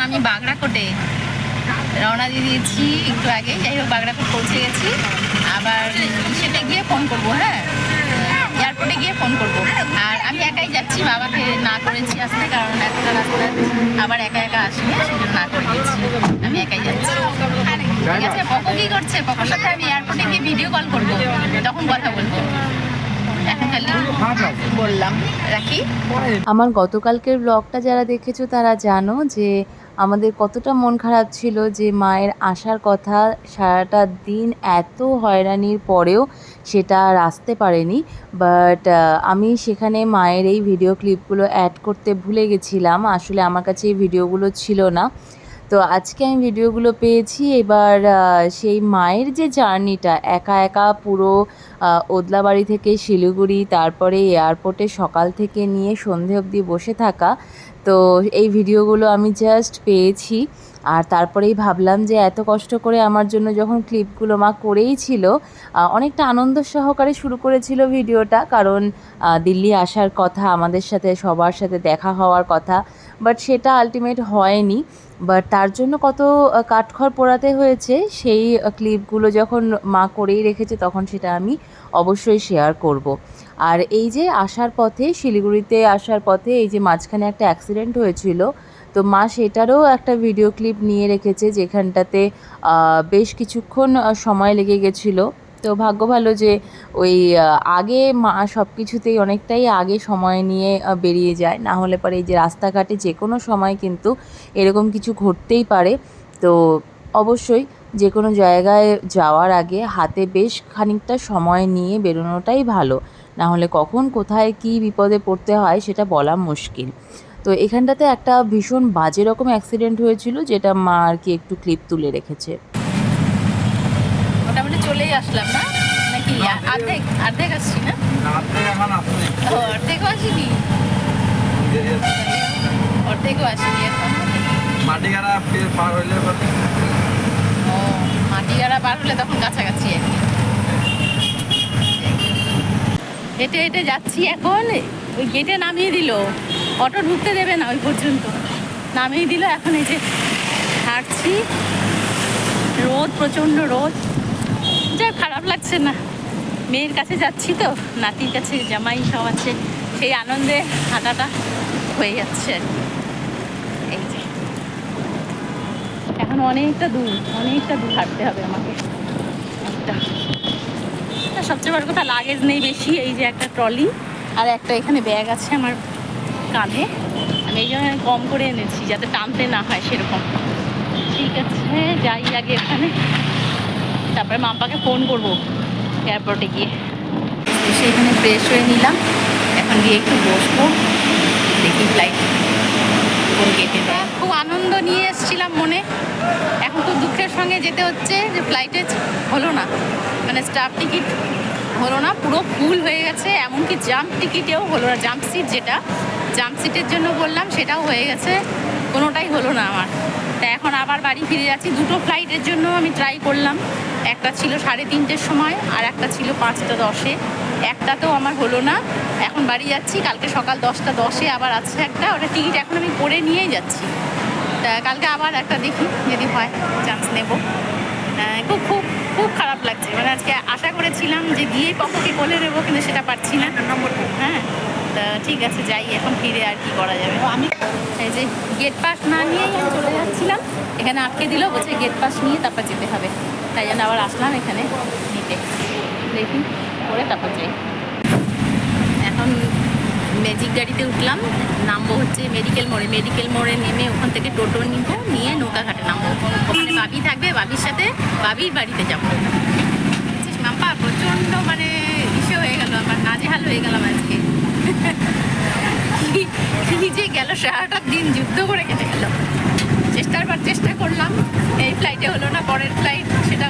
আমি বাগড়াকোটে রওনা দিয়ে দিয়েছি একটু আগে। যাই হোক, বাগড়াকোট পৌঁছে গেছি। আবার সেটা গিয়ে ফোন করবো, হ্যাঁ, এয়ারপোর্টে গিয়ে ফোন করবো। আর আমি একাই যাচ্ছি, বাবাকে না করেছি আসতে, কারণ এতটা রাস্তা আবার একা একা আসবে, সেজন্য না করে দিয়েছি। আমি একাই যাচ্ছি। ঠিক আছে, পকো কি করছে? পকোর সাথে আমি এয়ারপোর্টে গিয়ে ভিডিও কল করবো, তখন কথা বলবো। এখন খালি বললাম রাখি। আমার গতকালকের ব্লগটা যারা দেখেছো তারা জানো যে আমাদের কতটা মন খারাপ ছিল যে মায়ের আসার কথা, সারাটা দিন এত হয়রানির পরেও সেটা আর আসতে পারেনি। বাট আমি সেখানে মায়ের এই ভিডিও ক্লিপগুলো অ্যাড করতে ভুলে গেছিলাম। আসলে আমার কাছে এই ভিডিওগুলো ছিল না, তো আজকে আমি ভিডিওগুলো পেয়েছি। এবার সেই মায়ের যে জার্নিটা, একা একা পুরো ওদলাবাড়ি থেকে শিলিগুড়ি, তারপরে এয়ারপোর্টে সকাল থেকে নিয়ে সন্ধে অবধি বসে থাকা, তো এই ভিডিওগুলো আমি জাস্ট পেয়েছি। আর তারপরেই ভাবলাম যে এত কষ্ট করে আমার জন্য যখন ক্লিপগুলো মা করেই ছিল, অনেকটা আনন্দ সহকারে শুরু করেছিল ভিডিওটা, কারণ দিল্লি আসার কথা, আমাদের সাথে সবার সাথে দেখা হওয়ার কথা, বাট সেটা আলটিমেট হয়নি। বাট তার জন্য কত কাঠখড় পোড়াতে হয়েছে, সেই ক্লিপগুলো যখন মা করেই রেখেছে তখন সেটা আমি অবশ্যই শেয়ার করব। আর এই যে আসার পথে, শিলিগুড়িতে আসার পথে এই যে মাঝখানে একটা অ্যাক্সিডেন্ট হয়েছিল, তো মা সেটারও একটা ভিডিও ক্লিপ নিয়ে রেখেছে, যেখানটাতে বেশ কিছুক্ষণ সময় লেগে গেছিলো। তো ভাগ্য ভালো যে ওই আগে মা সব কিছুতেই অনেকটাই আগে সময় নিয়ে বেরিয়ে যায়, না হলে পরে এই যে রাস্তাঘাটে যে কোনো সময় কিন্তু এরকম কিছু ঘটতেই পারে। তো অবশ্যই যে কোনো জায়গায় যাওয়ার আগে হাতে বেশ খানিকটা সময় নিয়ে বেরোনোটাই ভালো, না হলে কখন কোথায় কী বিপদে পড়তে হয় সেটা বলা মুশকিল। তো এখানটাতে একটা ভীষণ বাজে রকম অ্যাক্সিডেন্ট হয়েছিল, যেটা মা আর কি একটু ক্লিপ তুলে রেখেছে। মোটামুটি চলেই আসলাম না নাকি? অর্ধেক অর্ধেক আসছি না? অর্ধেকও আসিনি, অর্ধেকও আসিনি এখন। মাটিগাড়া পার হইলে ও, মাটিগাড়া পার হলে তখন কাছাকাছি আর কি। হেঁটে হেঁটে যাচ্ছি এখন। ওই গেটে নামিয়ে দিল, অটো ঢুকতে দেবে না ওই পর্যন্ত, নামিয়ে দিল। এখন এই যে হাঁটছি, রোদ, প্রচণ্ড রোদ, যা খারাপ লাগছে না। মেয়ের কাছে যাচ্ছি তো, নাতির কাছে, জামাই সব আছে, সেই আনন্দে হাঁটাটা হয়ে যাচ্ছে আর কি। এই যে এখন অনেকটা দূর হাঁটতে হবে আমাকে। সবচেয়ে বড় কথা, লাগেজ নেই বেশি, এই যে একটা ট্রলি আর একটা এখানে ব্যাগ আছে আমার কাঁধে। আমি এই জন্য কম করে এনেছি যাতে টানতে না হয় সেরকম। ঠিক আছে, যাই আগে এখানে, তারপরে মাম্পাকে ফোন করবো এয়ারপোর্টে গিয়ে। সেখানে ফ্রেশ হয়ে নিলাম, এখন গিয়ে একটু বসবো, দেখি ফ্লাইট কোন গেটে দেয়। খুব আনন্দ নিয়ে এসেছিলাম মনে, এখন তো দুঃখের সঙ্গে যেতে হচ্ছে যে ফ্লাইটে হলো না, মানে স্টাফ টিকিট হলো না, পুরো ফুল হয়ে গেছে। এমনকি জাম্প টিকিটেও হলো না, জাম্প সিট, যেটা জাম্প সিটের জন্য বললাম সেটাও হয়ে গেছে, কোনোটাই হলো না আমার। তা এখন আবার বাড়ি ফিরে যাচ্ছি। দুটো ফ্লাইটের জন্য আমি ট্রাই করলাম, একটা ছিল 3:30-র সময় আর একটা ছিল 5:10-এ, একটাতেও আমার হলো না। এখন বাড়ি যাচ্ছি, কালকে সকাল 10:10-এ আবার আছে একটা, ওটা টিকিট এখন আমি করে নিয়েই যাচ্ছি। তা কালকে আবার একটা দেখি, যদি হয় চান্স নেব। খুব খুব খুব খারাপ লাগছে, মানে আজকে আশা করেছিলাম যে গিয়েই পক্ষকে বলে নেবো, কিন্তু সেটা পারছি না। হ্যাঁ, তা ঠিক আছে, যাই এখন ফিরে, আর কি করা যাবে। আমি এই যে গেট পাস না নিয়েই আমি চলে যাচ্ছিলাম, এখানে আটকে দিল, বলছে গেট পাস নিয়ে তারপর যেতে হবে, তাই জন্য আবার আসলাম এখানে নিতে। দেখি করে তারপর যাই। এখন ম্যাজিক গাড়িতে উঠলাম, নামবো হচ্ছে মেডিকেল মোড়ে নেমে ওখান থেকে টোটো নিব, নিয়ে নৌকাঘাটে নামবো। ওখানে বাবি থাকবে, বাবির সাথে বাবির বাড়িতে যাবো। মাম্পা প্রচণ্ড মানে ইসে হয়ে গেল, আমার নাজেহাল হয়ে গেলাম আজকে। নিজে গেল, সারাটা দিন যুদ্ধ করে কেটে গেল। চেষ্টার পর চেষ্টা করলাম, এই ফ্লাইটে হলো না, পরের ফ্লাইট সেটা